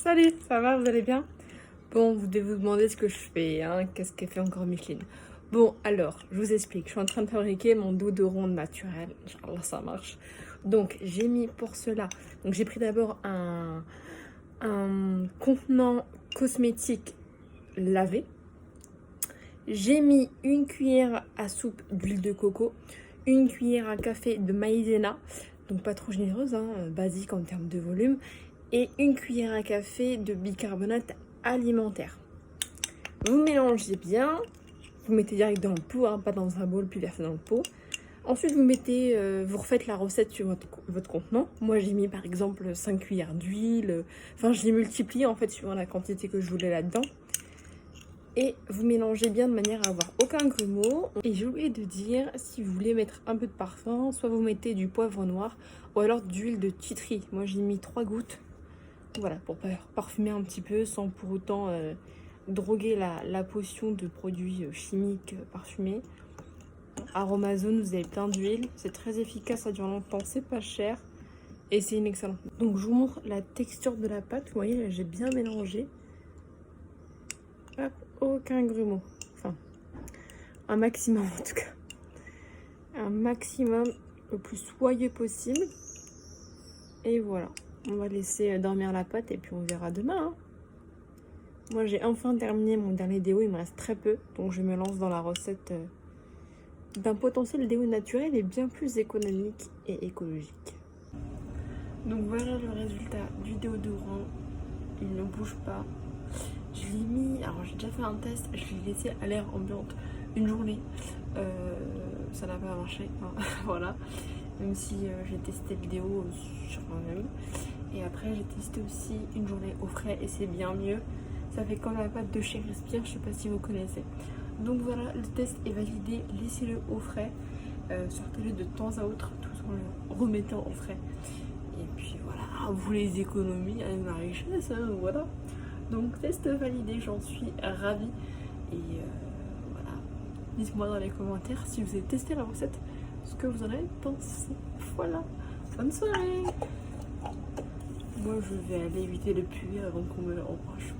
Salut, ça va, vous allez bien? Bon, vous devez vous demander ce que je fais, hein, qu'est-ce qu'elle fait encore Micheline? Bon, alors, je vous explique, je suis en train de fabriquer mon dos de ronde naturel, Inch'Allah ça marche. Donc, j'ai mis pour cela, donc j'ai pris d'abord un contenant cosmétique lavé. J'ai mis une cuillère à soupe d'huile de coco, une cuillère à café de maïzena, donc pas trop généreuse, hein, basique en termes de volume, et une cuillère à café de bicarbonate alimentaire. Vous mélangez bien, vous mettez direct dans le pot, hein, pas dans un bol puis versez dans le pot. Ensuite vous mettez, vous refaites la recette sur votre contenant. Moi j'ai mis par exemple 5 cuillères d'huile, enfin je l'ai multiplié en fait suivant la quantité que je voulais là-dedans. Et vous mélangez bien de manière à avoir aucun grumeau. Et j'ai oublié de dire, si vous voulez mettre un peu de parfum, soit vous mettez du poivre noir ou alors d'huile de titri. Moi j'ai mis 3 gouttes. Voilà, pour parfumer un petit peu sans pour autant droguer la potion de produits chimiques parfumés. Aromazone, vous avez plein d'huile. C'est très efficace, ça dure longtemps, c'est pas cher. Et c'est une excellente. Donc je vous montre la texture de la pâte. Vous voyez, là j'ai bien mélangé. Hop, aucun grumeau. Enfin, un maximum en tout cas. Un maximum le plus soyeux possible. Et voilà. On va laisser dormir la pâte et puis on verra demain. Hein. Moi j'ai enfin terminé mon dernier déo, il me reste très peu. Donc je me lance dans la recette d'un potentiel déo naturel et bien plus économique et écologique. Donc voilà le résultat du déodorant. Il ne bouge pas. Je l'ai mis, alors j'ai déjà fait un test, je l'ai laissé à l'air ambiante une journée. Ça n'a pas marché, hein. Voilà. Même si j'ai testé le déo sur moi-même. Et après j'ai testé aussi une journée au frais et c'est bien mieux. Ça fait comme la pâte de chez Respire, je sais pas si vous connaissez. Donc voilà, le test est validé, laissez-le au frais. Sortez-le de temps à autre tout en le remettant au frais. Et puis voilà, vous les économies avec la richesse, hein, voilà. Donc test validé, j'en suis ravie. Et voilà, dites-moi dans les commentaires si vous avez testé la recette, ce que vous en avez pensé. Voilà, bonne soirée. Moi je vais aller éviter le puits avant qu'on me le reproche.